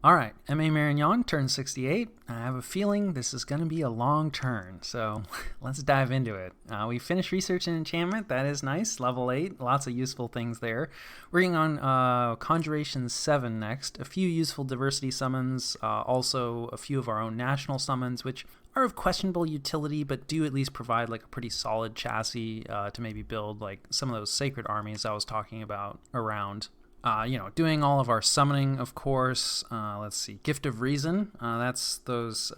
All right, MA Marignon turned 68. I have a feeling this is going to be a long turn, so let's dive into it. We finished research and enchantment. That is nice. Level 8, lots of useful things there. Working on Conjuration 7 next. A few useful diversity summons, also a few of our own national summons, which are of questionable utility, but do at least provide like a pretty solid chassis to maybe build like some of those sacred armies I was talking about around. Doing all of our summoning, of course. Let's see, Gift of Reason. That's those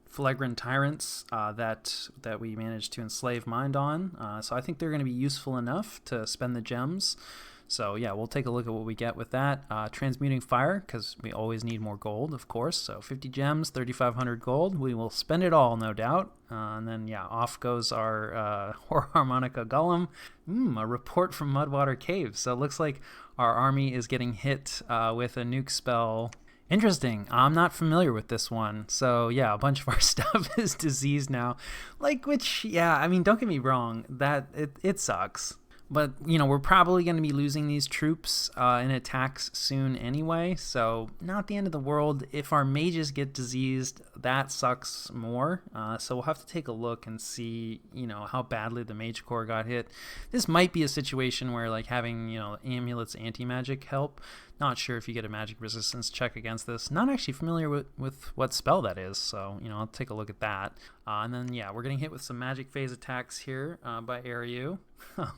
flagrant tyrants that we managed to enslave mind on. So I think they're going to be useful enough to spend the gems. So yeah, we'll take a look at what we get with that. Transmuting Fire, because we always need more gold, of course. So 50 gems, 3,500 gold. We will spend it all, no doubt. And then, yeah, off goes our Horror Harmonica Golem. A report from Mudwater Caves. So it looks like our army is getting hit with a nuke spell. Interesting. I'm not familiar with this one. So, yeah, a bunch of our stuff is diseased now. Don't get me wrong. It sucks. But, we're probably going to be losing these troops in attacks soon anyway, so not the end of the world. If our mages get diseased, that sucks more. So we'll have to take a look and see, how badly the mage core got hit. This might be a situation where, like, having, amulets anti-magic help. Not sure if you get a magic resistance check against this. Not actually familiar with what spell that is, so, I'll take a look at that. And then, yeah, we're getting hit with some magic phase attacks here by Ariu.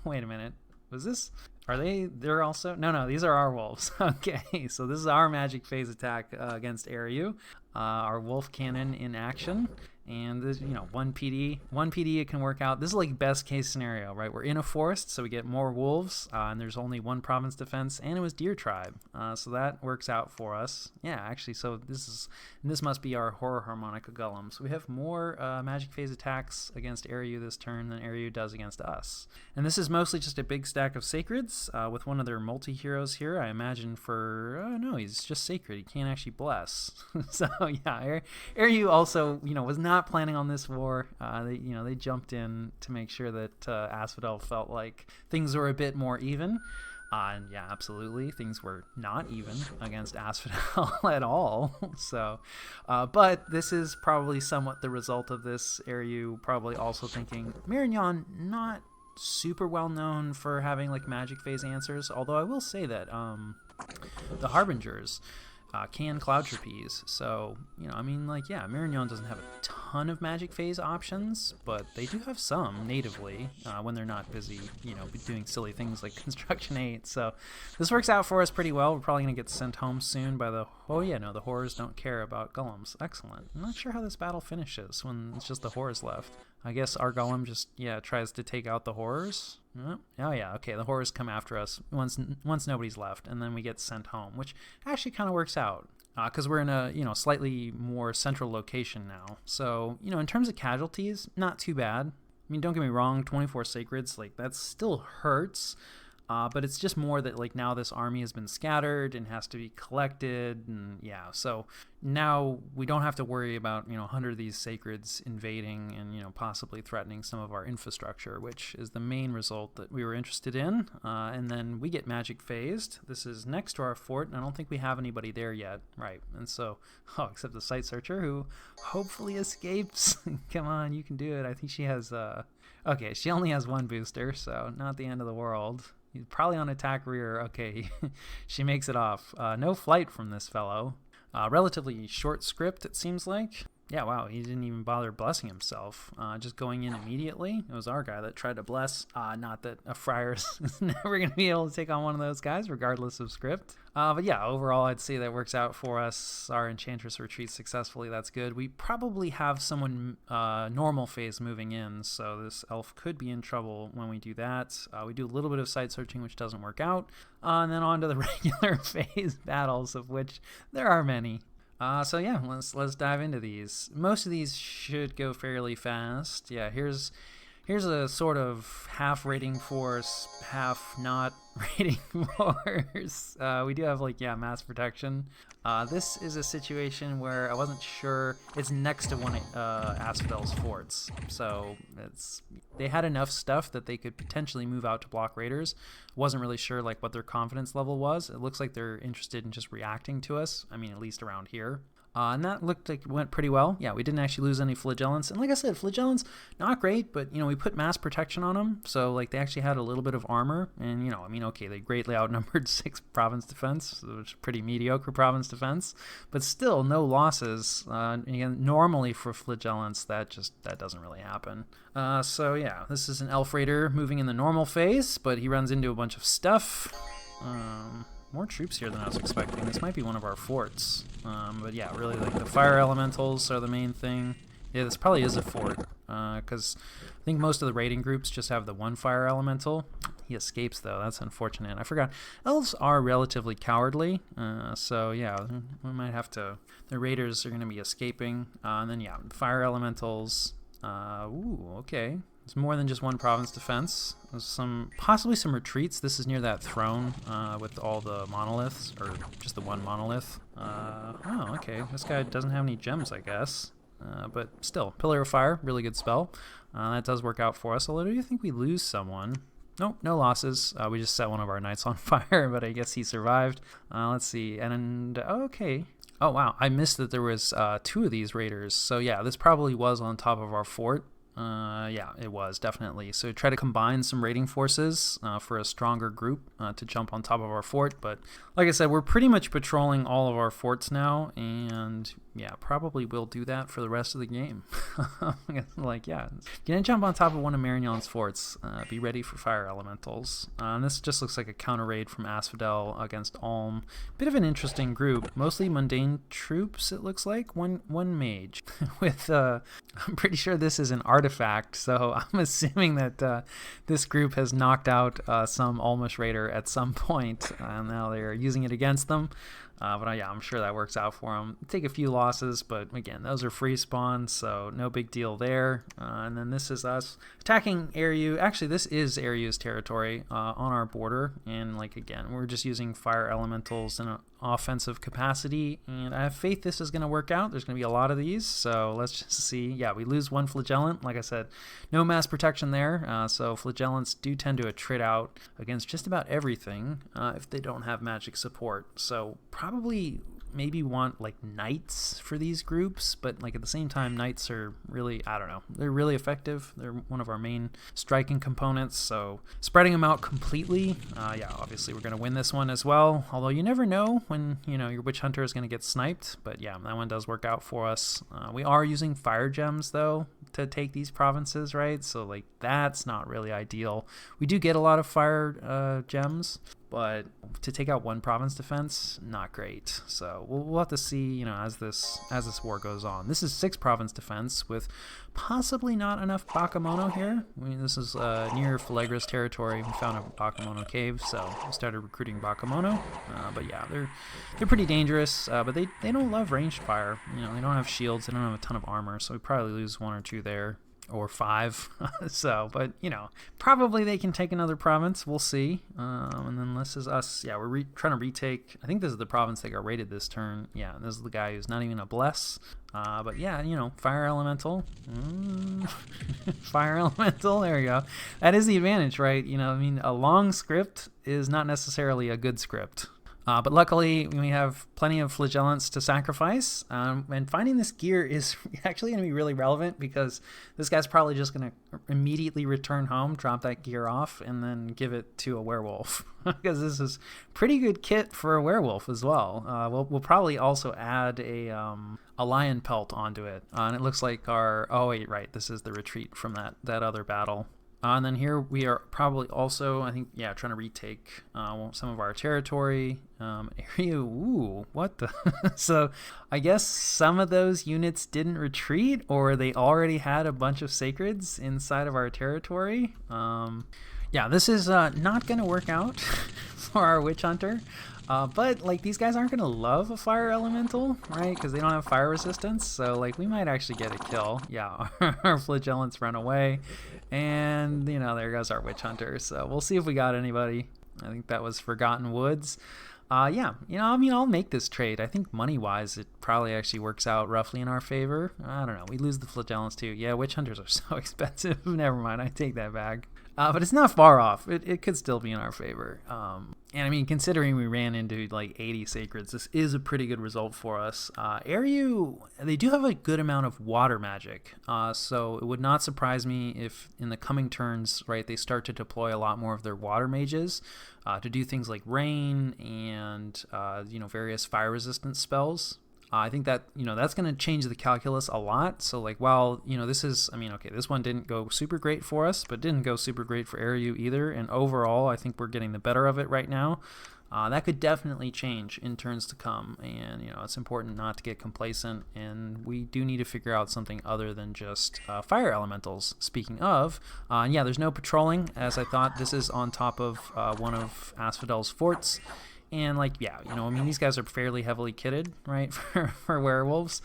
Wait a minute. Was this... They're also... No, these are our wolves. Okay, so this is our magic phase attack against Ariu. Our wolf cannon in action. And this, 1 PD it can work out. This is like best case scenario, right? We're in a forest, so we get more wolves, and there's only 1 province defense, and it was deer tribe, so that works out for us. Yeah, actually, so this must be our Horror Harmonica Golem. So we have more magic phase attacks against Ariu this turn than Ariu does against us. And this is mostly just a big stack of sacreds with one of their multi-heroes here. I imagine no, he's just sacred. He can't actually bless. So yeah, Ariu also, was not planning on this war. They jumped in to make sure that Asphodel felt like things were a bit more even. And yeah, absolutely, things were not even against Asphodel at all. So, but this is probably somewhat the result of this. Ariu probably also thinking Marignon not super well known for having like magic phase answers. Although I will say that the Harbingers can Cloud Trapeze. So, Marignon doesn't have a ton of magic phase options, but they do have some natively when they're not busy, doing silly things like Construction 8. So this works out for us pretty well. We're probably going to get sent home soon by the horrors don't care about golems. Excellent. I'm not sure how this battle finishes when it's just the horrors left. I guess our golem just, tries to take out the horrors. Okay, the horrors come after us once nobody's left, and then we get sent home, which actually kind of works out because we're in a, slightly more central location now. So, in terms of casualties, not too bad. I mean, don't get me wrong, 24 sacreds, like, that still hurts. But it's just more that like now this army has been scattered and has to be collected, and so now we don't have to worry about 100 of these sacreds invading and possibly threatening some of our infrastructure, which is the main result that we were interested in. And then we get magic phased. This is next to our fort, and I don't think we have anybody there yet, right? And so, except the site searcher who hopefully escapes. Come on, you can do it. I think she has okay, she only has 1 booster, so not the end of the world. He's probably on attack rear. Okay, she makes it off. No flight from this fellow. Relatively short script, it seems like. Yeah, wow, he didn't even bother blessing himself. Just going in immediately. It was our guy that tried to bless. Not that a friar is never going to be able to take on one of those guys, regardless of script. But yeah, overall, I'd say that works out for us. Our Enchantress retreats successfully. That's good. We probably have someone normal phase moving in, so this elf could be in trouble when we do that. We do a little bit of site searching, which doesn't work out. And then on to the regular phase battles, of which there are many. Let's dive into these. Most of these should go fairly fast. Yeah, here's Here's a sort of half raiding force, half not raiding force. We do have mass protection. This is a situation where I wasn't sure. It's next to one Asphodel's forts, so they had enough stuff that they could potentially move out to block raiders. Wasn't really sure what their confidence level was. It looks like they're interested in just reacting to us. I mean, at least around here. And that looked like it went pretty well. Yeah, we didn't actually lose any flagellants. And like I said, flagellants, not great, but, we put mass protection on them. So, they actually had a little bit of armor. And, okay, they greatly outnumbered 6 province defense, which is pretty mediocre province defense. But still, no losses. Again, normally for flagellants, that doesn't really happen. So, yeah, this is an elf raider moving in the normal phase, but he runs into a bunch of stuff. More troops here than I was expecting. This might be one of our forts. But yeah, really, the fire elementals are the main thing. Yeah, this probably is a fort, because I think most of the raiding groups just have the one fire elemental. He escapes, though. That's unfortunate. I forgot. Elves are relatively cowardly, so yeah, we might have to... The raiders are going to be escaping. And then, yeah, fire elementals. Ooh, okay. It's more than just one province defense. There's possibly some retreats. This is near that throne with all the monoliths, or just the one monolith. Oh, okay. This guy doesn't have any gems, I guess. But still, Pillar of Fire, really good spell. That does work out for us. Although, do you think we lose someone? Nope, no losses. We just set one of our knights on fire, but I guess he survived. Let's see. And okay. Oh, wow. I missed that there was 2 of these raiders. So yeah, this probably was on top of our fort. Yeah, it was, definitely. So try to combine some raiding forces for a stronger group to jump on top of our fort. But like I said, we're pretty much patrolling all of our forts now, and yeah, probably will do that for the rest of the game. Yeah, gonna jump on top of one of Marignon's forts. Be ready for fire elementals. And this just looks like a counter raid from Asphodel against Ulm. Bit of an interesting group, mostly mundane troops. It looks like one mage with. I'm pretty sure this is an artifact, so I'm assuming that this group has knocked out some Ulmish raider at some point, and now they're using it against them. But yeah, I'm sure that works out for them. Take a few losses, but again, those are free spawns, so no big deal there. And then this is us attacking Airyu. Actually, this is Airyu's territory on our border. And again, we're just using fire elementals in an offensive capacity. And I have faith this is going to work out. There's going to be a lot of these, so let's just see. Yeah, we lose one flagellant. Like I said, no mass protection there. So flagellants do tend to attrit out against just about everything if they don't have magic support. So probably maybe want knights for these groups, but at the same time, knights are really, I don't know, they're really effective. They're one of our main striking components, so spreading them out completely, yeah, obviously we're going to win this one as well, although you never know when, your witch hunter is going to get sniped, but yeah, that one does work out for us. We are using fire gems, though, to take these provinces, right? So that's not really ideal. We do get a lot of fire gems, but to take out one province defense, not great. So we'll have to see, as this war goes on. This is 6 province defense with possibly not enough Bakemono here. I mean, this is near Falegra's territory. We found a Bakemono cave, so we started recruiting Bakemono. But yeah, they're pretty dangerous, but they don't love ranged fire. They don't have shields. They don't have a ton of armor, so we probably lose 1 or 2 there. Or 5. So, but, probably they can take another province. We'll see. And then this is us. Yeah, we're trying to retake. I think this is the province that got raided this turn. Yeah, this is the guy who's not even a bless. But yeah, fire elemental. Fire elemental. There you go. That is the advantage, right? A long script is not necessarily a good script. But luckily, we have plenty of flagellants to sacrifice, and finding this gear is actually going to be really relevant because this guy's probably just going to immediately return home, drop that gear off, and then give it to a werewolf because this is pretty good kit for a werewolf as well. We'll probably also add a lion pelt onto it, and it looks like this is the retreat from that other battle. And then here we are probably also, I think, yeah, trying to retake some of our territory. Area, ooh, what the? So I guess some of those units didn't retreat, or they already had a bunch of sacreds inside of our territory. Yeah, this is not going to work out for our witch hunter. But these guys aren't going to love a fire elemental, right? Because they don't have fire resistance. So we might actually get a kill. Yeah, our flagellants run away. And, there goes our witch hunter. So we'll see if we got anybody. I think that was Forgotten Woods. Yeah, I'll make this trade. I think money-wise, it probably actually works out roughly in our favor. I don't know. We lose the flagellants too. Yeah, witch hunters are so expensive. Never mind. I take that back. But it's not far off. It could still be in our favor. And considering we ran into like 80 sacreds, this is a pretty good result for us. Ariu, they do have a good amount of water magic. So it would not surprise me if in the coming turns, right, they start to deploy a lot more of their water mages to do things like rain and, various fire resistance spells. I think that, that's going to change the calculus a lot. So, like, while, this one didn't go super great for us, but didn't go super great for Ariu either. And overall, I think we're getting the better of it right now. That could definitely change in turns to come. And, it's important not to get complacent. And we do need to figure out something other than just fire elementals. Speaking of, there's no patrolling, as I thought. This is on top of one of Asphodel's forts. And, these guys are fairly heavily kitted, right, for werewolves.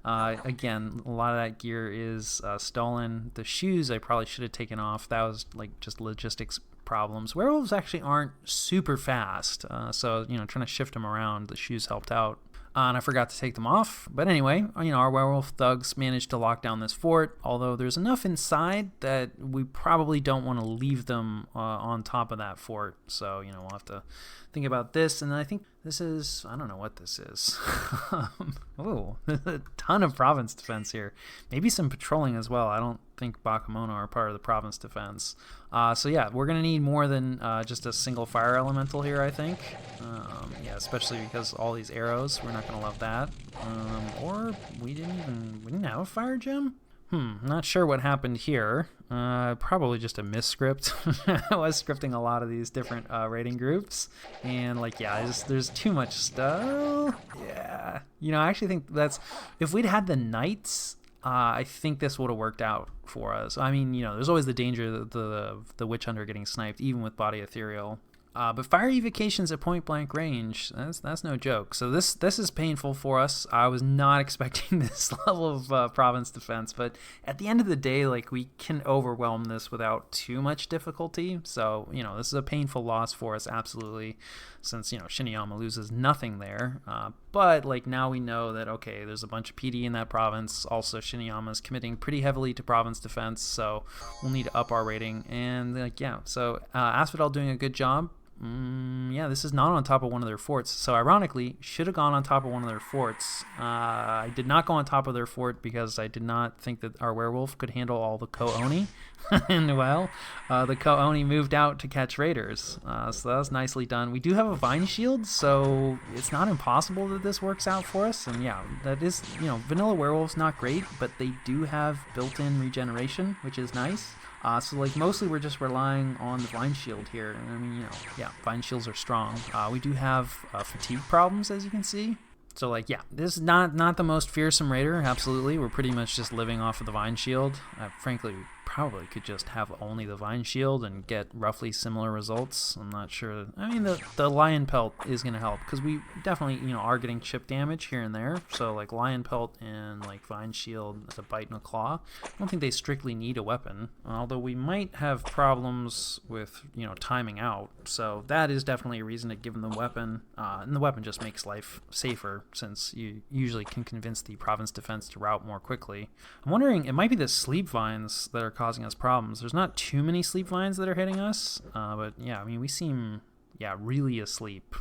Again, a lot of that gear is stolen. The shoes I probably should have taken off. That was, just logistics problems. Werewolves actually aren't super fast, so, trying to shift them around, the shoes helped out. And I forgot to take them off. But anyway, our werewolf thugs managed to lock down this fort, although there's enough inside that we probably don't want to leave them on top of that fort. So, we'll have to think about this. And then I think this is, I don't know what this is. Oh, a ton of province defense here. Maybe some patrolling as well. I don't think Bakemono are part of the province defense. We're going to need more than just a single fire elemental here, I think. Especially because all these arrows, we're not going to love that. Or we didn't have a fire gem? Not sure what happened here. Probably just a misscript. I was scripting a lot of these different rating groups. And there's too much stuff. Yeah. I actually think if we'd had the knights, I think this would have worked out for us. There's always the danger of the witch hunter getting sniped, even with body ethereal. But fire evocations at point blank range, that's no joke. So this is painful for us. I was not expecting this level of province defense, but at the end of the day, we can overwhelm this without too much difficulty. So, this is a painful loss for us, absolutely, since, Shiniyama loses nothing there. But now we know that, okay, there's a bunch of PD in that province. Also, Shiniyama's committing pretty heavily to province defense, so we'll need to up our rating. And, so Asphodel doing a good job. This is not on top of one of their forts. So ironically, should have gone on top of one of their forts. I did not go on top of their fort because I did not think that our werewolf could handle all the Ko-Oni. And the Ko-Oni moved out to catch raiders. So that was nicely done. We do have a vine shield, so it's not impossible that this works out for us. And that is, vanilla werewolves not great, but they do have built-in regeneration, which is nice. Mostly we're just relying on the vine shield here. Vine shields are strong. We do have fatigue problems, as you can see. So, this is not the most fearsome raider, absolutely. We're pretty much just living off of the vine shield. Frankly, we probably could just have only the vine shield and get roughly similar results. I'm not sure. The lion pelt is going to help, because we definitely, are getting chip damage here and there. So, lion pelt and, vine shield as a bite and a claw. I don't think they strictly need a weapon, although we might have problems with, timing out. So that is definitely a reason to give them the weapon. And the weapon just makes life safer, since you usually can convince the province defense to route more quickly. I'm wondering, it might be the sleep vines that are causing us problems. There's not too many sleep vines that are hitting us, but we seem really asleep.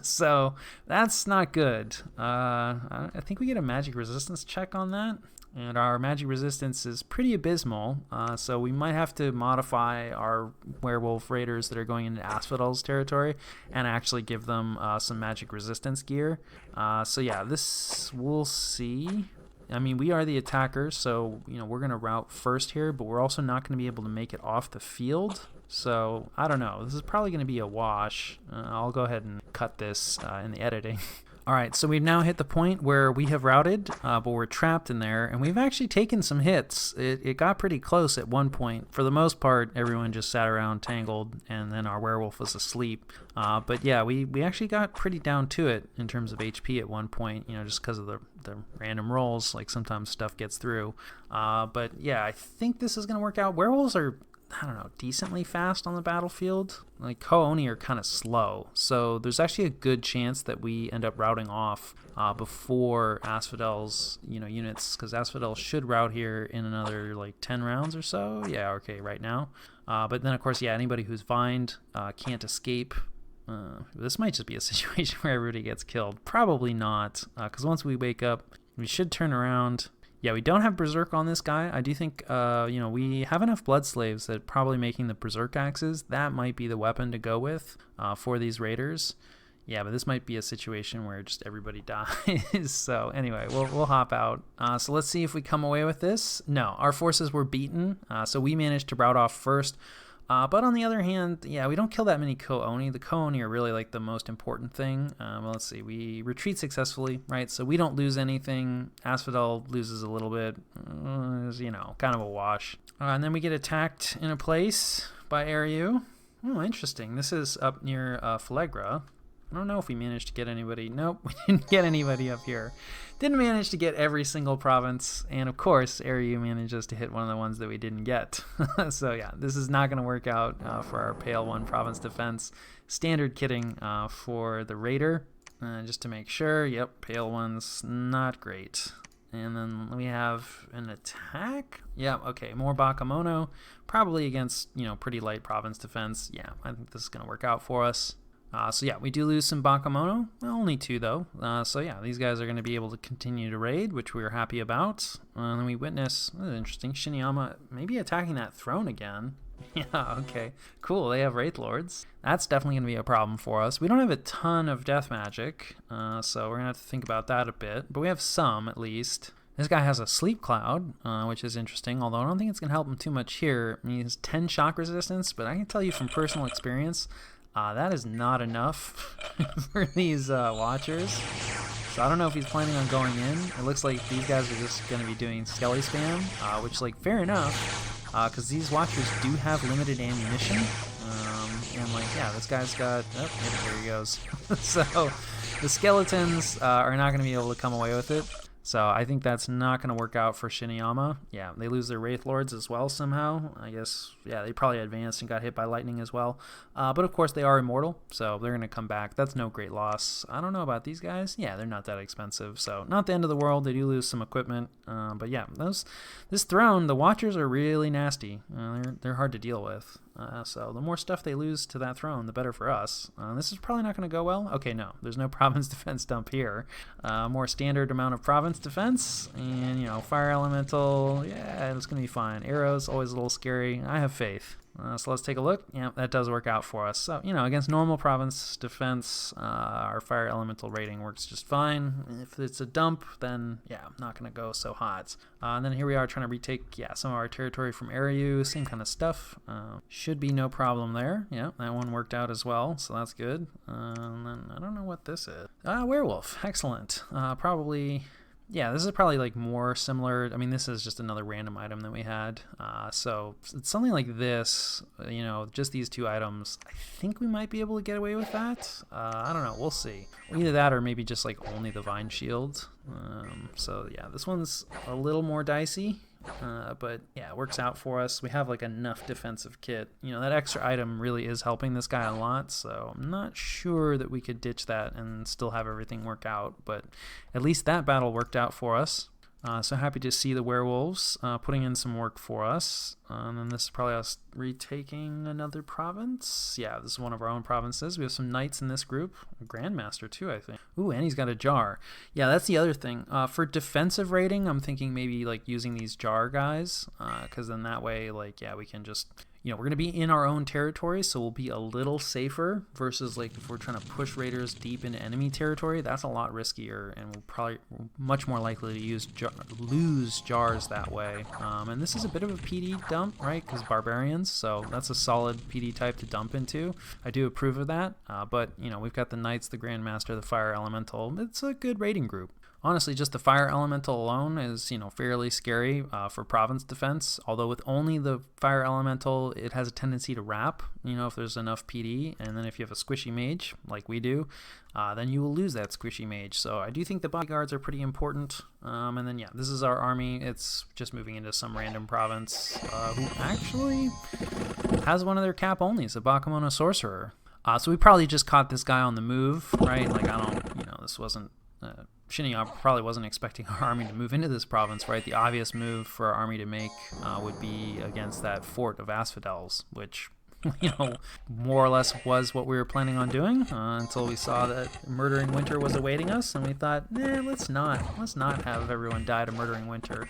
So that's not good. I think we get a magic resistance check on that, and our magic resistance is pretty abysmal, so we might have to modify our werewolf raiders that are going into Asphodel's territory and actually give them some magic resistance gear. This we'll see. We are the attackers, so we're going to route first here, but we're also not going to be able to make it off the field. So I don't know. This is probably going to be a wash. I'll go ahead and cut this in the editing. All right, so we've now hit the point where we have routed, but we're trapped in there, and we've actually taken some hits. It got pretty close at one point. For the most part, everyone just sat around tangled, and then our werewolf was asleep. But yeah, we actually got pretty down to it in terms of HP at one point, just because of the random rolls. Like sometimes stuff gets through. But yeah, I think this is going to work out. Werewolves are, I don't know, decently fast on the battlefield. Like Kooni are kind of slow, so there's actually a good chance that we end up routing off before Asphodel's units, because Asphodel should route here in another like 10 rounds or so. Yeah, okay, right now. But then of course, yeah, anybody who's vined can't escape. This might just be a situation where everybody gets killed. Probably not, because once we wake up, we should turn around. Yeah, we don't have Berserk on this guy. I do think, we have enough Blood Slaves that probably making the Berserk axes, that might be the weapon to go with for these raiders. Yeah, but this might be a situation where just everybody dies. So anyway, we'll hop out. So let's see if we come away with this. No, our forces were beaten, so we managed to rout off first. But on the other hand, yeah, we don't kill that many Kooni. The Kooni are really like the most important thing. Well, let's see. We retreat successfully, right? So we don't lose anything. Asphodel loses a little bit. Kind of a wash. And then we get attacked in a place by Ariu. Oh, interesting. This is up near Phalegra. I don't know if we managed to get anybody. Nope, we didn't get anybody up here. Didn't manage to get every single province. And of course, Ariu manages to hit one of the ones that we didn't get. So yeah, this is not going to work out for our Pale 1 province defense. Standard kitting for the Raider, just to make sure. Yep, Pale 1's not great. And then we have an attack. Yeah, okay, more Bakemono. Probably against, pretty light province defense. Yeah, I think this is going to work out for us. So yeah, we do lose some Bakemono. Well, only 2 though. So yeah, these guys are going to be able to continue to raid, which we are happy about. And then we witness, interesting, Shiniyama maybe attacking that throne again. Yeah, okay, cool. They have Wraith Lords. That's definitely going to be a problem for us. We don't have a ton of death magic, so we're going to have to think about that a bit. But we have some, at least. This guy has a Sleep Cloud, which is interesting, although I don't think it's going to help him too much here. I mean, he has 10 shock resistance, but I can tell you from personal experience, that is not enough for these Watchers. So I don't know if he's planning on going in. It looks like these guys are just going to be doing Skelly spam, which, fair enough, because these Watchers do have limited ammunition. And, yeah, this guy's got... Oh, yeah, there he goes. So the Skeletons are not going to be able to come away with it. So I think that's not going to work out for Shiniyama. Yeah, they lose their Wraith Lords as well somehow. I guess, yeah, they probably advanced and got hit by lightning as well. But of course, they are immortal, so they're going to come back. That's no great loss. I don't know about these guys. Yeah, they're not that expensive, so not the end of the world. They do lose some equipment. But yeah, this throne, the Watchers are really nasty. They're hard to deal with. So the more stuff they lose to that throne, the better for us. This is probably not going to go well. Okay, no, there's no province defense dump here. More standard amount of province defense, and fire elemental. Yeah, it's going to be fine. Arrows always a little scary. I have faith. So let's take a look. Yeah, that does work out for us. So, against normal province defense, our fire elemental rating works just fine. If it's a dump, then, yeah, not going to go so hot. And then here we are trying to retake, yeah, some of our territory from Ariu. Same kind of stuff. Should be no problem there. Yeah, that one worked out as well, so that's good. And then I don't know what this is. Werewolf. Excellent. Probably... Yeah, this is probably more similar. I mean, this is just another random item that we had. So it's something like this, just these 2 items. I think we might be able to get away with that. I don't know. We'll see. Either that or maybe just only the Vine Shield. So yeah, this one's a little more dicey. But yeah, it works out for us. We have enough defensive kit. That extra item really is helping this guy a lot, so I'm not sure that we could ditch that and still have everything work out, but at least that battle worked out for us. So happy to see the werewolves putting in some work for us. And then this is probably us retaking another province. Yeah, this is one of our own provinces. We have some knights in this group. A grandmaster too, I think. Ooh, and he's got a jar. Yeah, that's the other thing. For defensive rating, I'm thinking maybe using these jar guys, because then that way, yeah, we can just... we're going to be in our own territory, so we'll be a little safer versus like if we're trying to push raiders deep into enemy territory. That's a lot riskier, and we're much more likely to lose jars that way. And this is a bit of a PD dump, right? Because barbarians, so that's a solid PD type to dump into. I do approve of that, but we've got the Knights, the Grandmaster, the Fire Elemental. It's a good raiding group. Honestly, just the Fire Elemental alone is, fairly scary for province defense. Although with only the Fire Elemental, it has a tendency to wrap, if there's enough PD. And then if you have a squishy mage, like we do, then you will lose that squishy mage. So I do think the bodyguards are pretty important. And then, this is our army. It's just moving into some random province who actually has one of their cap onlys, a Bakemono Sorcerer. So we probably just caught this guy on the move, right? Like, this wasn't... Shinya probably wasn't expecting our army to move into this province, right? The obvious move for our army to make would be against that fort of Asphodels, which, more or less was what we were planning on doing until we saw that Murdering Winter was awaiting us, and we thought, let's not have everyone die to Murdering Winter.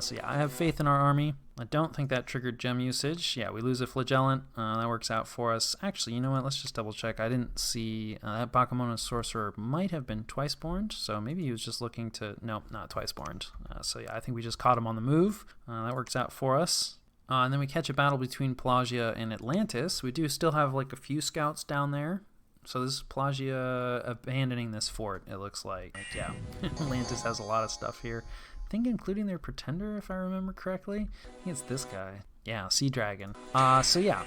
So I have faith in our army. I don't think that triggered gem usage. Yeah, we lose a Flagellant. That works out for us. Actually, you know what? Let's just double check. I didn't see that Bakemono Sorcerer might have been twice-borned, so maybe he was just looking to... Nope, not twice-borned. So I think we just caught him on the move. That works out for us. And then we catch a battle between Pelagia and Atlantis. We do still have like a few scouts down there. So this is Pelagia abandoning this fort, it looks like. Yeah, Atlantis has a lot of stuff here. I think including their pretender, if I remember correctly. I think it's this guy. Yeah, Sea Dragon. So yeah,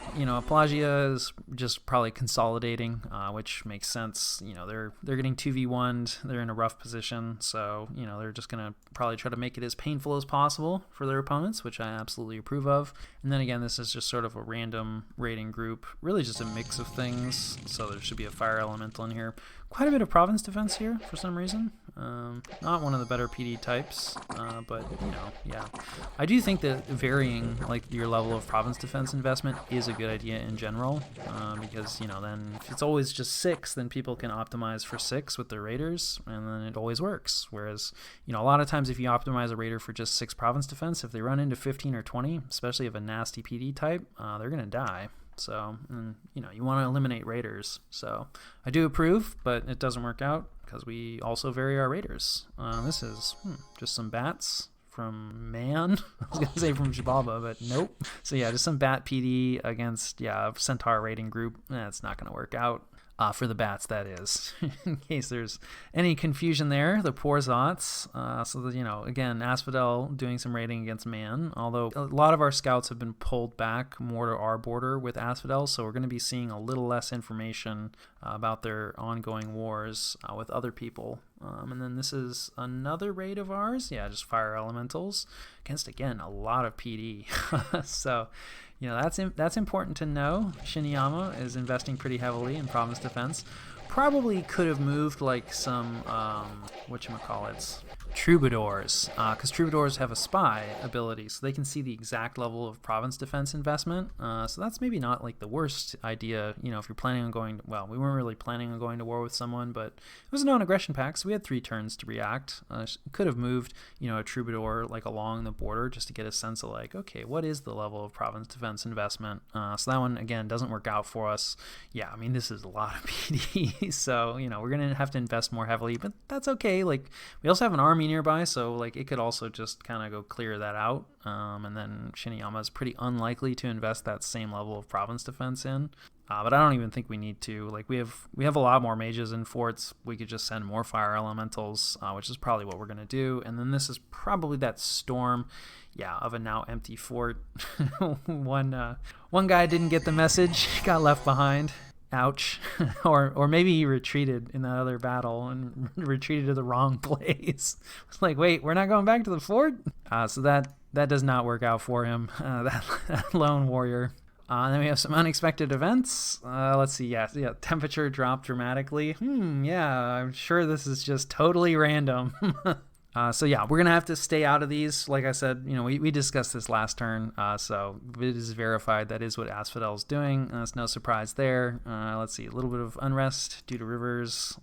Pelagia is just probably consolidating, which makes sense. They're getting 2v1'd. They're in a rough position, so they're just gonna probably try to make it as painful as possible for their opponents, which I absolutely approve of. And then again, this is just sort of a random raiding group, really just a mix of things. So there should be a Fire Elemental in here. Quite a bit of province defense here for some reason. Not one of the better PD types, but yeah. I do think that varying like your level of province defense investment is a good idea in general, because then if it's always just 6, then people can optimize for 6 with their raiders, and then it always works. Whereas a lot of times if you optimize a raider for just 6 province defense, if they run into 15 or 20, especially of a nasty PD type, they're gonna die. So, you want to eliminate raiders. So I do approve, but it doesn't work out because we also vary our raiders. This is just some bats from Man. I was going to say from Xibalba, but nope. So yeah, just some bat PD against, a Centaur raiding group. It's not going to work out. For the bats, that is, in case there's any confusion there, the poor Zots. So that, again, Asphodel doing some raiding against Man, although a lot of our scouts have been pulled back more to our border with Asphodel, so we're going to be seeing a little less information about their ongoing wars with other people. And then this is another raid of ours, just Fire Elementals against, again, a lot of PD. So... that's important to know. Shinyama is investing pretty heavily in province defense. Probably could have moved like some, whatchamacallits, troubadours, because troubadours have a spy ability, so they can see the exact level of province defense investment. So that's maybe not like the worst idea, if you're planning on going, we weren't really planning on going to war with someone, but it was a non-aggression pact, so we had 3 turns to react. Could have moved, a troubadour like along the border just to get a sense of like, okay, what is the level of province defense investment? So that one, again, doesn't work out for us. Yeah, this is a lot of PD. So, we're going to have to invest more heavily, but that's okay. Like, we also have an army nearby, so, like, it could also just kind of go clear that out. And then Shinyama is pretty unlikely to invest that same level of province defense in. But I don't even think we need to. Like, we have a lot more mages in forts. We could just send more Fire Elementals, which is probably what we're going to do. And then this is probably that storm, of a now empty fort. One guy didn't get the message, got left behind. Ouch. or maybe he retreated in that other battle and retreated to the wrong place. It's like, wait, we're not going back to the fort? So that does not work out for him, that lone warrior. And then we have some unexpected events. Let's see. Yeah, temperature dropped dramatically. I'm sure this is just totally random. So yeah, we're going to have to stay out of these. Like I said, we discussed this last turn, so it is verified that is what Asphodel's doing. It's no surprise there. Let's see, a little bit of unrest due to rivers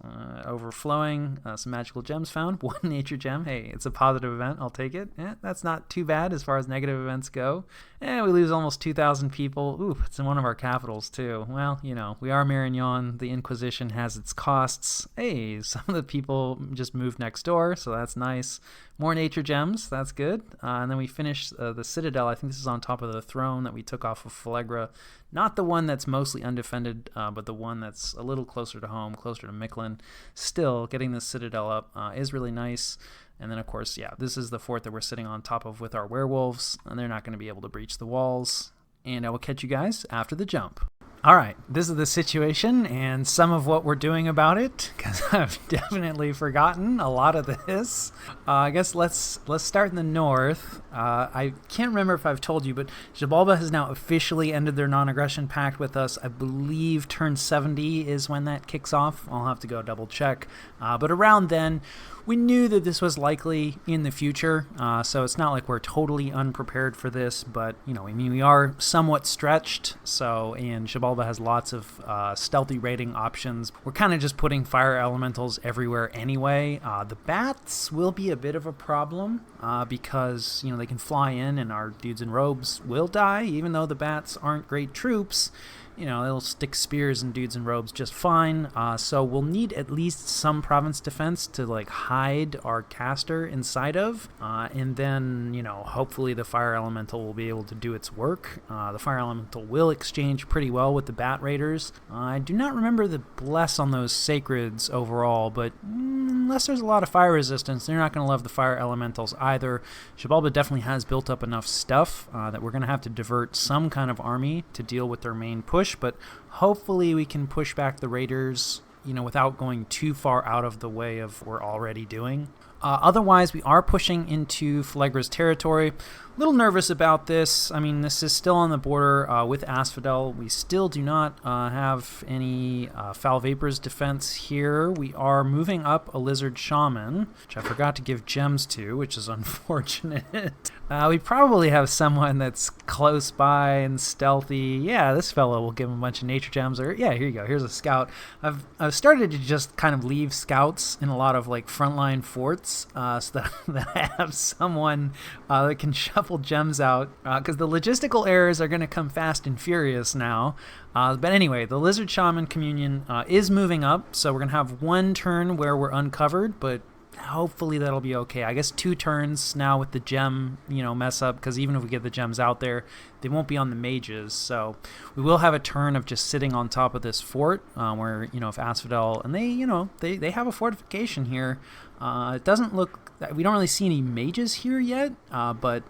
overflowing. Some magical gems found. One nature gem. Hey, it's a positive event. I'll take it. That's not too bad as far as negative events go. And we lose almost 2,000 people. Ooh, it's in one of our capitals too. Well, we are Marignon. The Inquisition has its costs. Hey, some of the people just moved next door, so that's nice. More nature gems, that's good. And then we finish the Citadel. I think this is on top of the throne that we took off of Phlegra. Not the one that's mostly undefended, but the one that's a little closer to home, closer to Mictlan. Still, getting the Citadel up is really nice. And then, of course, yeah, this is the fort that we're sitting on top of with our werewolves, and they're not going to be able to breach the walls. And I will catch you guys after the jump. All right, this is the situation and some of what we're doing about it, because I've definitely forgotten a lot of this. I guess let's start in the north. I can't remember if I've told you, but Xibalba has now officially ended their non-aggression pact with us. I believe turn 70 is when that kicks off. I'll have to go double check. But around then, we knew that this was likely in the future, so it's not like we're totally unprepared for this, but, we are somewhat stretched, and Xibalba has lots of stealthy raiding options. We're kind of just putting fire elementals everywhere anyway. The bats will be a bit of a problem, because, they can fly in and our dudes in robes will die, even though the bats aren't great troops. They'll stick spears and dudes in robes just fine. So we'll need at least some province defense to hide our caster inside of. And then, hopefully the fire elemental will be able to do its work. The fire elemental will exchange pretty well with the bat raiders. I do not remember the bless on those sacreds overall, but unless there's a lot of fire resistance, they're not going to love the fire elementals either. Xibalba definitely has built up enough stuff that we're going to have to divert some kind of army to deal with their main push, but hopefully we can push back the raiders, without going too far out of the way of what we're already doing. Otherwise, we are pushing into Phlegra's territory. A little nervous about this. I mean, this is still on the border with Asphodel. We still do not have any Foul Vapors defense here. We are moving up a Lizard Shaman, which I forgot to give gems to, which is unfortunate. We probably have someone that's close by and stealthy. Yeah, this fellow will give him a bunch of nature gems. Or yeah, here you go. Here's a scout. I've started to just kind of leave scouts in a lot of frontline forts, so that I have someone that can shuffle gems out, because the logistical errors are going to come fast and furious now. But anyway, the Lizard Shaman Communion is moving up, so we're going to have one turn where we're uncovered, but hopefully that'll be okay. I guess 2 turns now with the gem, mess up, because even if we get the gems out there, they won't be on the mages. So we will have a turn of just sitting on top of this fort, where, if Asphodel, and they have a fortification here. It doesn't look, we don't really see any mages here yet, but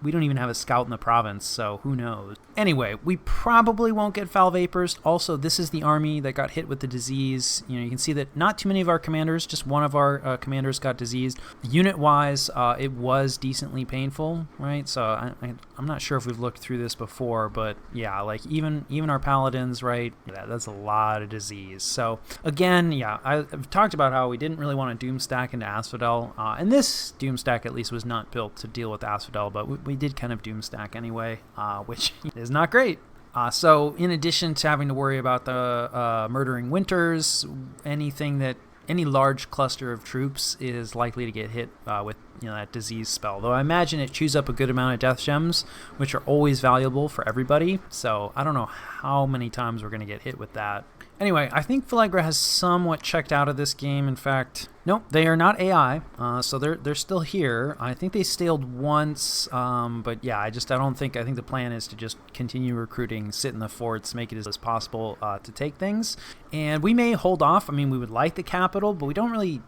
we don't even have a scout in the province, so who knows. Anyway, we probably won't get Foul Vapors. Also, this is the army that got hit with the disease. You can see that not too many of our commanders, just one of our commanders got diseased. Unit-wise, it was decently painful, right? So I'm not sure if we've looked through this before, but yeah, even our paladins, right? Yeah, that's a lot of disease. So again, yeah, I've talked about how we didn't really want to doom stack into Asphodel, and this doom stack at least was not built to deal with Asphodel, but we did kind of doom stack anyway, which is not great. So in addition to having to worry about the murdering winters, any large cluster of troops is likely to get hit with that disease spell. Though I imagine it chews up a good amount of death gems, which are always valuable for everybody. So I don't know how many times we're going to get hit with that. Anyway, I think Phlegra has somewhat checked out of this game. In fact, nope, they are not AI, so they're still here. I think they staled once, but yeah, I think the plan is to just continue recruiting, sit in the forts, make it as possible to take things. And we may hold off. I mean, we would like the capital, but we don't really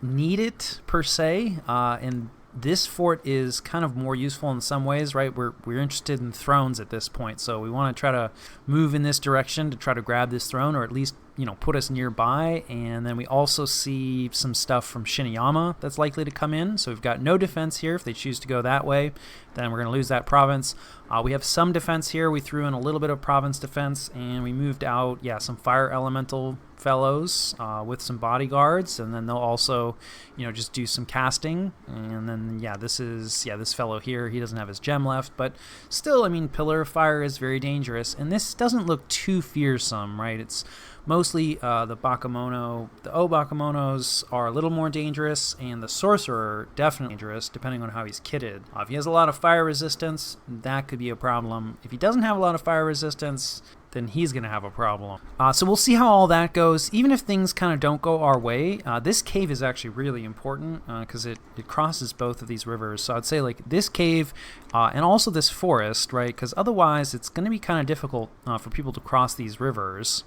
need it per se, and this fort is kind of more useful in some ways, right? We're interested in thrones at this point, so we want to try to move in this direction to try to grab this throne, or at least put us nearby. And then we also see some stuff from Shiniyama that's likely to come in, so we've got no defense here. If they choose to go that way, then we're going to lose that province. We have some defense here. We threw in a little bit of province defense, and we moved out some fire elemental fellows with some bodyguards, and then they'll also, just do some casting. And then, this fellow here, he doesn't have his gem left, but still, Pillar of Fire is very dangerous, and this doesn't look too fearsome, right? It's mostly the Bakemono. The O-Bakemonos are a little more dangerous, and the Sorcerer definitely dangerous, depending on how he's kitted. If he has a lot of fire resistance, that could be a problem. If he doesn't have a lot of fire resistance, then he's going to have a problem. So we'll see how all that goes. Even if things kind of don't go our way, this cave is actually really important because it crosses both of these rivers. So I'd say like this cave and also this forest, right? Because otherwise it's going to be kind of difficult for people to cross these rivers.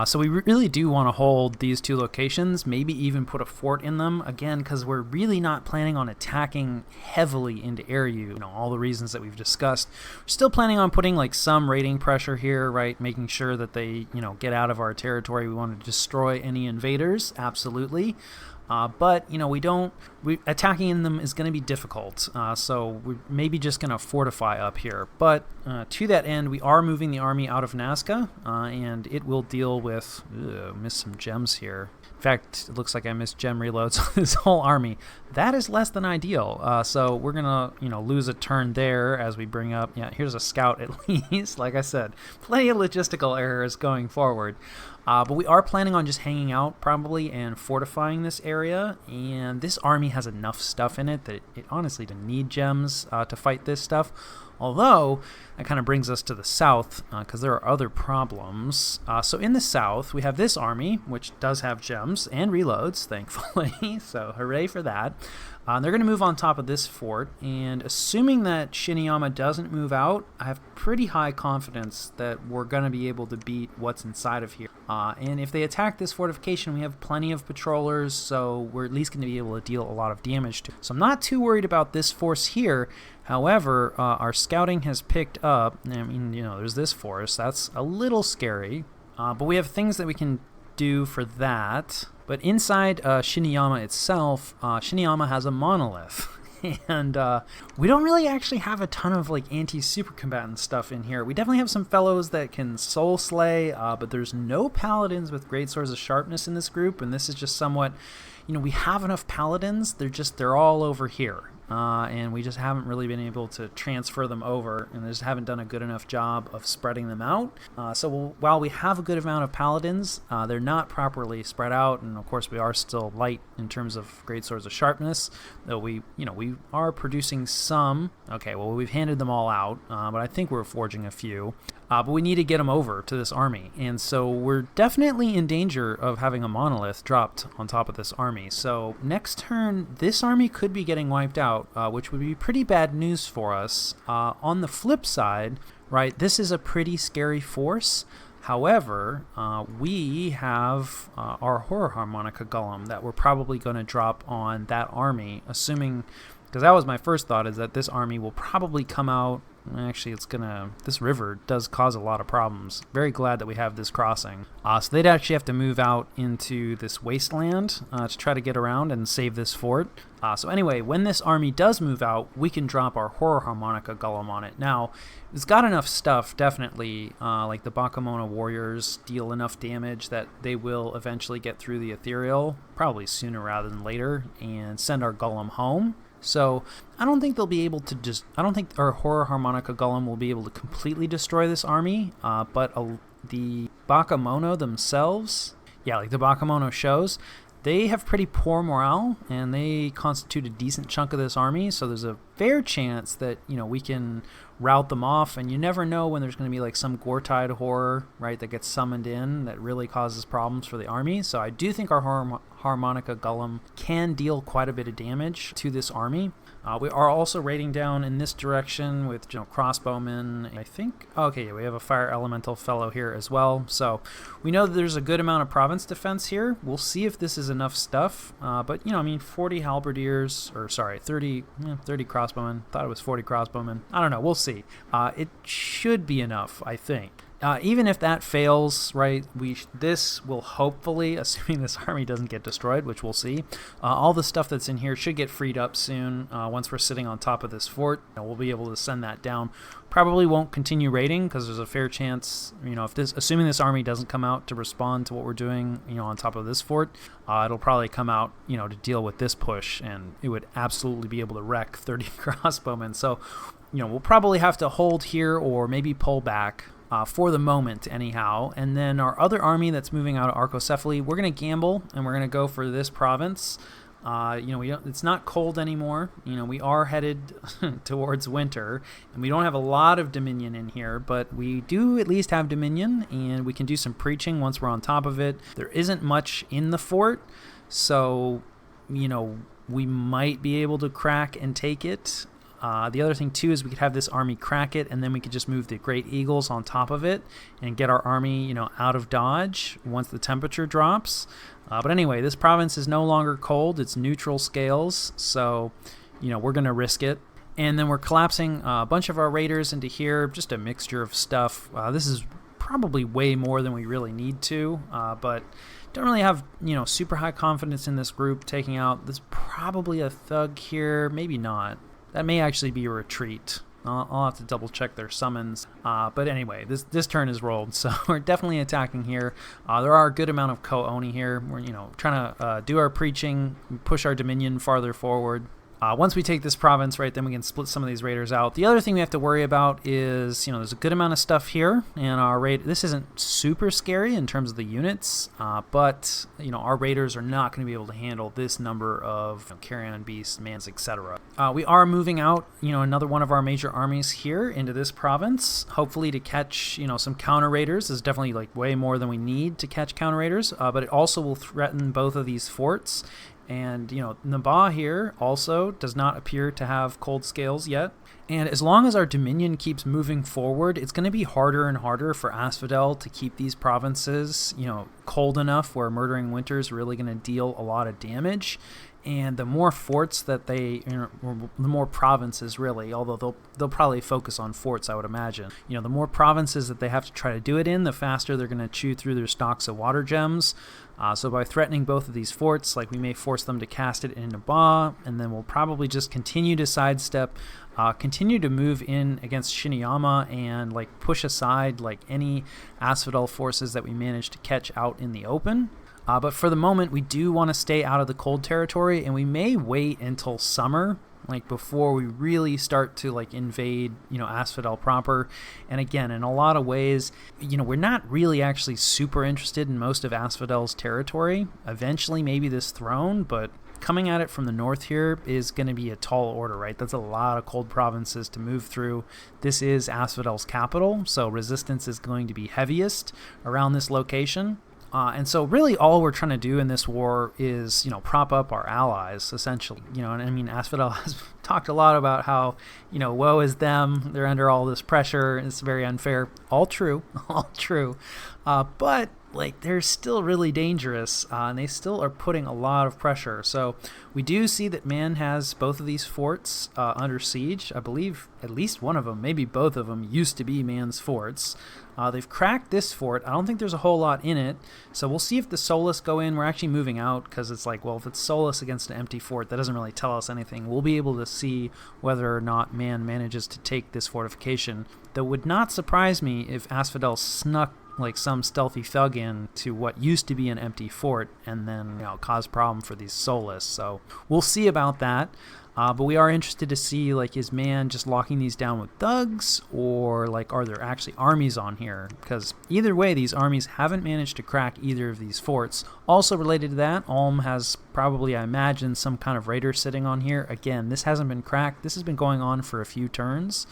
So we really do want to hold these two locations, maybe even put a fort in them, again, because we're really not planning on attacking heavily into Eriu, all the reasons that we've discussed. We're still planning on putting like some raiding pressure here, right, making sure that they, get out of our territory. We want to destroy any invaders, absolutely. But, attacking in them is going to be difficult, so we're maybe just going to fortify up here. But to that end, we are moving the army out of Nazca, and it will deal with... missed some gems here. In fact, it looks like I missed gem reloads on this whole army. That is less than ideal, so we're going to, lose a turn there as we bring up... Yeah, here's a scout at least. Like I said, plenty of logistical errors going forward. But we are planning on just hanging out probably and fortifying this area, and this army has enough stuff in it that it honestly doesn't need gems to fight this stuff. Although, that kind of brings us to the south because there are other problems. So in the south, we have this army, which does have gems and reloads, thankfully, so hooray for that. They're going to move on top of this fort, and assuming that Shiniyama doesn't move out, I have pretty high confidence that we're going to be able to beat what's inside of here. And if they attack this fortification, we have plenty of patrollers, so we're at least going to be able to deal a lot of damage to it. So I'm not too worried about this force here. However, our scouting has picked up, there's this force. That's a little scary, but we have things that we can do for that. But inside Shiniyama itself, Shiniyama has a monolith. And we don't really actually have a ton of like anti-super combatant stuff in here. We definitely have some fellows that can soul slay, but there's no paladins with great swords of sharpness in this group, and this is just somewhat, we have enough paladins, they're all over here. And we just haven't really been able to transfer them over, and they just haven't done a good enough job of spreading them out. So while we have a good amount of paladins, they're not properly spread out, and of course we are still light in terms of great swords of sharpness, though we are producing some. Okay, well, we've handed them all out, but I think we're forging a few. But we need to get them over to this army, and so we're definitely in danger of having a monolith dropped on top of this army. So next turn, this army could be getting wiped out, which would be pretty bad news for us. On the flip side, right, this is a pretty scary force. However, we have our Horror Harmonica Golem that we're probably going to drop on that army, assuming... Because that was my first thought, is that this army will probably come out. Actually, this river does cause a lot of problems. Very glad that we have this crossing. So they'd actually have to move out into this wasteland to try to get around and save this fort. So anyway, when this army does move out, we can drop our Horror Harmonica Golem on it. Now, it's got enough stuff, definitely, like the Bakemono warriors deal enough damage that they will eventually get through the ethereal, probably sooner rather than later, and send our Golem home. So I don't think they'll be able to I don't think our Horror Harmonica Golem will be able to completely destroy this army, but the Bakemono themselves, like the Bakemono shows, they have pretty poor morale, and they constitute a decent chunk of this army, so there's a fair chance that, we can rout them off, and you never know when there's going to be like some Gore-Tide horror, right, that gets summoned in that really causes problems for the army. So I do think our Harmonica Golem can deal quite a bit of damage to this army. We are also raiding down in this direction with crossbowmen. I think, we have a fire elemental fellow here as well. So we know that there's a good amount of province defense here. We'll see if this is enough stuff. But 40 halberdiers, 30 crossbowmen. Thought it was 40 crossbowmen. I don't know. We'll see. It should be enough, I think. Even if that fails, right, this will hopefully, assuming this army doesn't get destroyed, which we'll see, all the stuff that's in here should get freed up soon. Once we're sitting on top of this fort, we'll be able to send that down. Probably won't continue raiding because there's a fair chance, if assuming this army doesn't come out to respond to what we're doing, on top of this fort, it'll probably come out, to deal with this push, and it would absolutely be able to wreck 30 crossbowmen. So, we'll probably have to hold here or maybe pull back. For the moment, anyhow. And then our other army that's moving out of Arcocephaly, we're going to gamble and we're going to go for this province. It's not cold anymore. We are headed towards winter, and we don't have a lot of dominion in here, but we do at least have dominion, and we can do some preaching once we're on top of it. There isn't much in the fort, so we might be able to crack and take it. The other thing, too, is we could have this army crack it, and then we could just move the Great Eagles on top of it and get our army, out of dodge once the temperature drops. But anyway, this province is no longer cold. It's neutral scales, so, we're going to risk it. And then we're collapsing a bunch of our raiders into here, just a mixture of stuff. This is probably way more than we really need to, but don't really have, super high confidence in this group taking out. There's probably a thug here, maybe not. That may actually be a retreat. I'll have to double check their summons. But anyway, this turn is rolled, so we're definitely attacking here. There are a good amount of co-oni here. We're trying to do our preaching, push our dominion farther forward. Once we take this province, right, then we can split some of these raiders out. The other thing we have to worry about is, there's a good amount of stuff here, and our raid. This isn't super scary in terms of the units, but our raiders are not going to be able to handle this number of carrion beasts, mans, etc. We are moving out, another one of our major armies here into this province, hopefully to catch, some counter raiders. This is definitely way more than we need to catch counter raiders, but it also will threaten both of these forts. And, Nabah here also does not appear to have cold scales yet. And as long as our dominion keeps moving forward, it's going to be harder and harder for Asphodel to keep these provinces, cold enough where Murdering Winter is really going to deal a lot of damage. And the more forts that the more provinces really, although they'll probably focus on forts, I would imagine. The more provinces that they have to try to do it in, the faster they're going to chew through their stocks of water gems. So by threatening both of these forts, we may force them to cast it in Nabah, and then we'll probably just continue to sidestep, continue to move in against Shiniyama and push aside any Asphodel forces that we manage to catch out in the open. But for the moment, we do want to stay out of the cold territory, and we may wait until summer, before we really start to invade, Asphodel proper. And again, in a lot of ways, we're not really actually super interested in most of Asphodel's territory. Eventually, maybe this throne, but coming at it from the north here is going to be a tall order, right? That's a lot of cold provinces to move through. This is Asphodel's capital, so resistance is going to be heaviest around this location. And so really all we're trying to do in this war is, prop up our allies, essentially. And I mean, Asphodel has talked a lot about how, woe is them. They're under all this pressure. It's very unfair. All true. All true. But they're still really dangerous, and they still are putting a lot of pressure. So we do see that Man has both of these forts under siege. I believe at least one of them, maybe both of them, used to be Man's forts. They've cracked this fort. I don't think there's a whole lot in it. So we'll see if the Solus go in. We're actually moving out because it's if it's Solus against an empty fort, that doesn't really tell us anything. We'll be able to see whether or not Man manages to take this fortification. That would not surprise me if Asphodel snuck some stealthy thug in to what used to be an empty fort and then cause problem for these Solus. So we'll see about that. But we are interested to see, is Man just locking these down with thugs, or, are there actually armies on here? Because either way, these armies haven't managed to crack either of these forts. Also related to that, Ulm has probably, I imagine, some kind of raider sitting on here. Again, this hasn't been cracked. This has been going on for a few turns.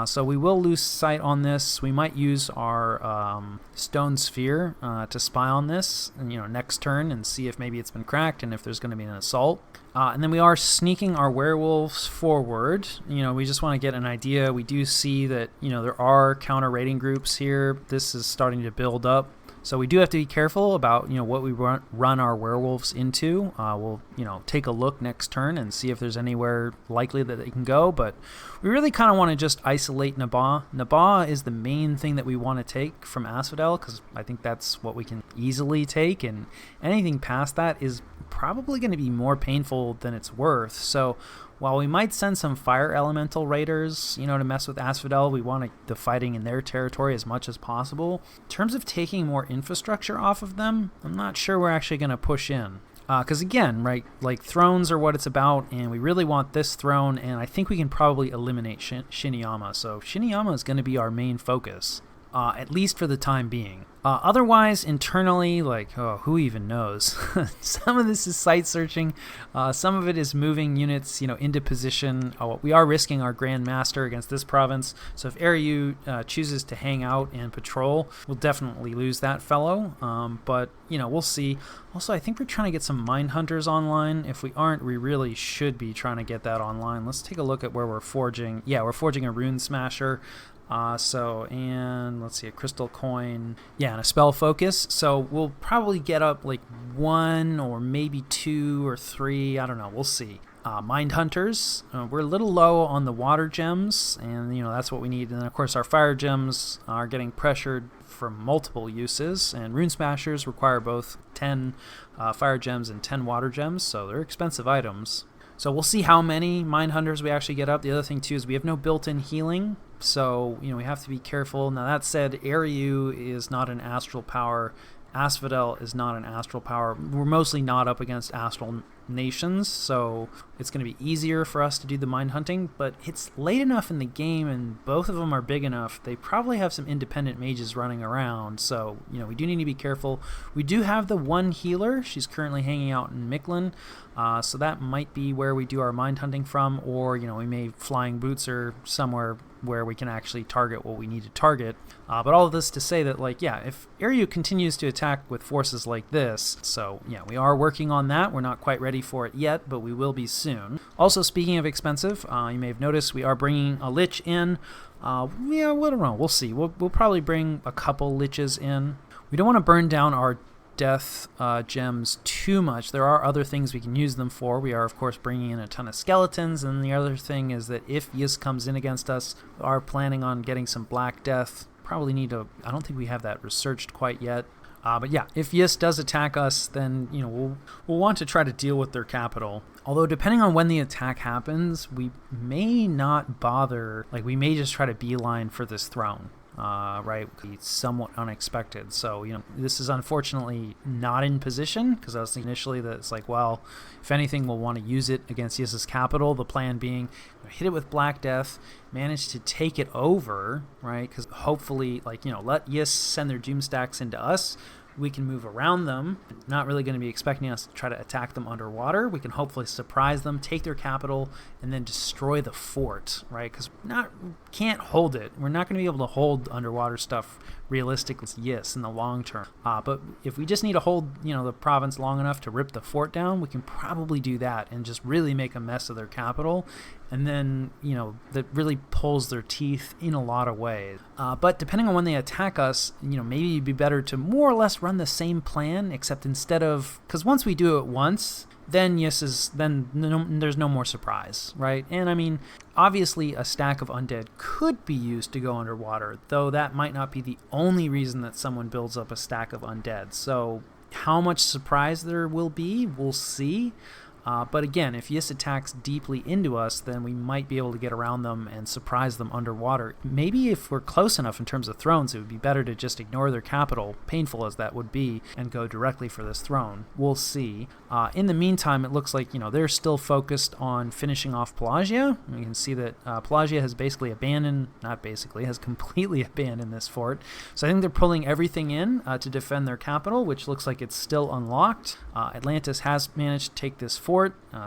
So we will lose sight on this. We might use our stone sphere to spy on this, next turn and see if maybe it's been cracked and if there's going to be an assault. And then we are sneaking our werewolves forward. We just want to get an idea. We do see that, there are counter raiding groups here. This is starting to build up. So we do have to be careful about, what we run our werewolves into. We'll, take a look next turn and see if there's anywhere likely that they can go. But we really kind of want to just isolate Nabaa. Nabaa is the main thing that we want to take from Asphodel, because I think that's what we can easily take. And anything past that is probably going to be more painful than it's worth. So while we might send some fire elemental raiders, to mess with Asphodel, we want the fighting in their territory as much as possible. In terms of taking more infrastructure off of them, I'm not sure we're actually going to push in. Because again, right, like thrones are what it's about, and we really want this throne, and I think we can probably eliminate Shiniyama. So Shiniyama is going to be our main focus, at least for the time being. Otherwise, internally, who even knows? Some of this is site searching. Some of it is moving units, into position. We are risking our Grand Master against this province. So if Ariu chooses to hang out and patrol, we'll definitely lose that fellow. But, we'll see. Also, I think we're trying to get some Mind Hunters online. If we aren't, we really should be trying to get that online. Let's take a look at where we're forging. Yeah, we're forging a Rune Smasher. And let's see, a crystal coin, and a spell focus. So we'll probably get up like 1 or maybe 2 or 3. I don't know. We'll see. Mind Hunters, we're a little low on the water gems, and that's what we need. And then, of course, our fire gems are getting pressured from multiple uses, and Rune Smashers require both 10 fire gems and 10 water gems, so they're expensive items. So we'll see how many Mind Hunters we actually get up. The other thing, too, is we have no built-in healing, so, we have to be careful. Now, that said, Ariu is not an astral power. Asphodel is not an astral power. We're mostly not up against astral nations, so it's going to be easier for us to do the mind hunting, but it's late enough in the game, and both of them are big enough. They probably have some independent mages running around, so, we do need to be careful. We do have the one healer. She's currently hanging out in Mictlan, so that might be where we do our mind hunting from, or, we may flying boots her somewhere where we can actually target what we need to target. But all of this to say that, if Ariu continues to attack with forces like this, so, we are working on that. We're not quite ready for it yet, but we will be soon. Also, speaking of expensive, you may have noticed we are bringing a Lich in. We don't know. We'll see. We'll probably bring a couple Liches in. We don't want to burn down our death gems too much. There are other things we can use them for. We are, of course, bringing in a ton of skeletons, and the other thing is that if Yis comes in against us, we are planning on getting some Black Death. Probably need to, I don't think we have that researched quite yet. But yeah, if Yis does attack us, then, we'll want to try to deal with their capital. Although, depending on when the attack happens, we may not bother, we may just try to beeline for this throne. Right, it's somewhat unexpected. So, this is unfortunately not in position, because I was thinking initially that it's if anything, we'll want to use it against Yis's capital. The plan being, hit it with Black Death, manage to take it over, right? Because hopefully, let Yis send their doom stacks into us. We can move around them. Not really going to be expecting us to try to attack them underwater. We can hopefully surprise them, take their capital, and then destroy the fort, right? Because can't hold it. We're not going to be able to hold underwater stuff realistically, yes, in the long term. But if we just need to hold, the province long enough to rip the fort down, we can probably do that and just really make a mess of their capital. And then, that really pulls their teeth in a lot of ways. But depending on when they attack us, maybe it'd be better to more or less run the same plan, except instead of, because once we do it once, then there's no more surprise, right? And I mean, obviously a stack of undead could be used to go underwater, though that might not be the only reason that someone builds up a stack of undead. So how much surprise there will be, we'll see. But again, if Yis attacks deeply into us, then we might be able to get around them and surprise them underwater. Maybe if we're close enough in terms of thrones, it would be better to just ignore their capital, painful as that would be, and go directly for this throne. We'll see. In the meantime, it looks like, they're still focused on finishing off Pelagia. You can see that Pelagia has has completely abandoned this fort. So I think they're pulling everything in to defend their capital, which looks like it's still unlocked. Atlantis has managed to take this fort.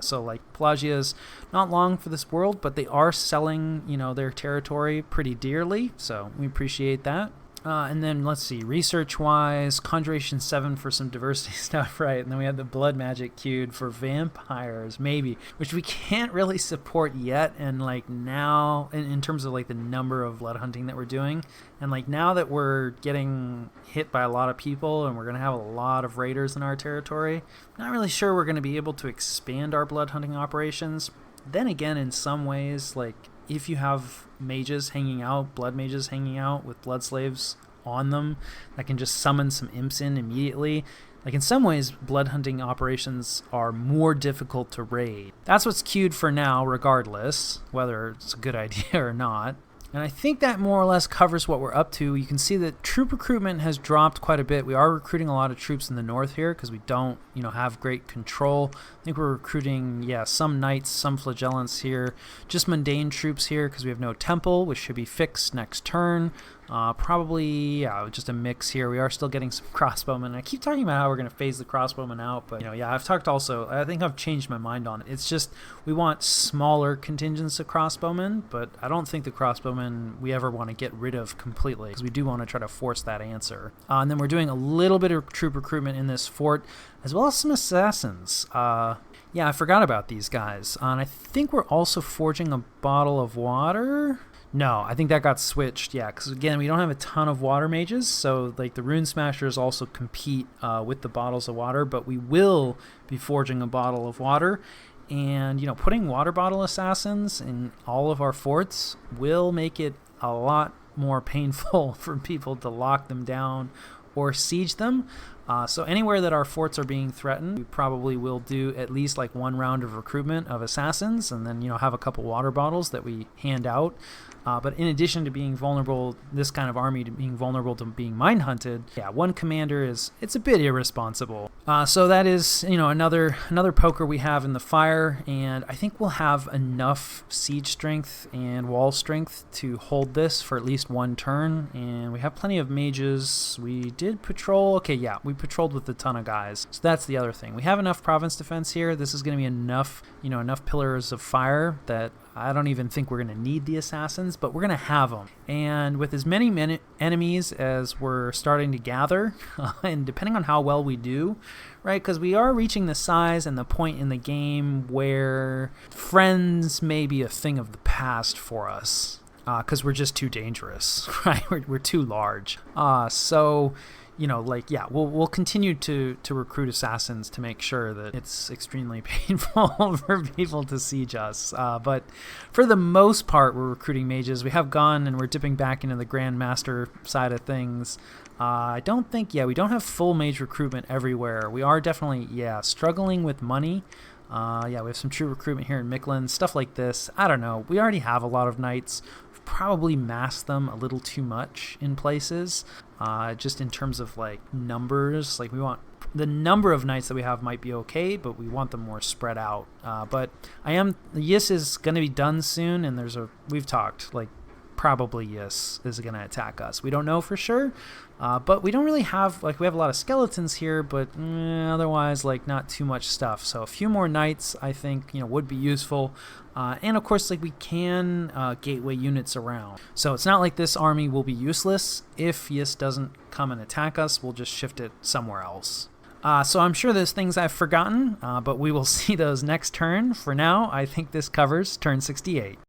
So Pelagia is not long for this world, but they are selling, their territory pretty dearly. So we appreciate that. And then let's see, research-wise, Conjuration 7 for some diversity stuff, right? And then we have the Blood Magic queued for vampires, maybe, which we can't really support yet. And like now, in terms of like the number of blood hunting that we're doing, and like now that we're getting hit by a lot of people and we're going to have a lot of raiders in our territory, not really sure we're going to be able to expand our blood hunting operations. Then again, in some ways, like if you have mages hanging out, blood mages hanging out with blood slaves on them that can just summon some imps in immediately, like in some ways blood hunting operations are more difficult to raid. That's what's queued for now, regardless whether it's a good idea or not. And I think that more or less covers what we're up to. You can see that troop recruitment has dropped quite a bit. We are recruiting a lot of troops in the north here because we don't, have great control. I think we're recruiting, some knights, some flagellants here, just mundane troops here because we have no temple, which should be fixed next turn. Probably, just a mix here. We are still getting some crossbowmen. I keep talking about how we're going to phase the crossbowmen out, but, I've talked also, I think I've changed my mind on it. It's just, we want smaller contingents of crossbowmen, but I don't think the crossbowmen we ever want to get rid of completely, because we do want to try to force that answer. And then we're doing a little bit of troop recruitment in this fort, as well as some assassins. I forgot about these guys. And I think we're also forging a bottle of water. No, I think that got switched, because again, we don't have a ton of water mages, so like the Rune Smashers also compete with the bottles of water, but we will be forging a bottle of water, and putting water bottle assassins in all of our forts will make it a lot more painful for people to lock them down or siege them. So anywhere that our forts are being threatened, we probably will do at least like one round of recruitment of assassins, and then have a couple water bottles that we hand out. But in addition to being vulnerable, this kind of army to being vulnerable to being mine hunted, one commander it's a bit irresponsible. So that is another poker we have in the fire, and I think we'll have enough siege strength and wall strength to hold this for at least one turn. And we have plenty of mages. We did patrol. We patrolled with a ton of guys. So that's the other thing. We have enough province defense here. This is going to be enough pillars of fire that I don't even think we're going to need the assassins, but we're going to have them. And with as many enemies as we're starting to gather, and depending on how well we do, right, because we are reaching the size and the point in the game where friends may be a thing of the past for us, because we're just too dangerous, right? We're too large. We'll continue to recruit assassins to make sure that it's extremely painful for people to siege us. But for the most part, we're recruiting mages. We have gone and we're dipping back into the Grandmaster side of things. I don't think, we don't have full mage recruitment everywhere. We are definitely, struggling with money. We have some true recruitment here in Micklin, stuff like this. I don't know. We already have a lot of knights. We've probably masked them a little too much in places. Just in terms of like numbers, like we want the number of knights that we have might be okay, but we want them more spread out. But the Yis is going to be done soon, and we've talked like probably Yis is going to attack us. We don't know for sure, but we don't really have we have a lot of skeletons here, but otherwise like not too much stuff. So a few more knights I think would be useful. And of course, we can gateway units around. So it's not like this army will be useless. If Yis doesn't come and attack us, we'll just shift it somewhere else. So I'm sure there's things I've forgotten, but we will see those next turn. For now, I think this covers turn 68.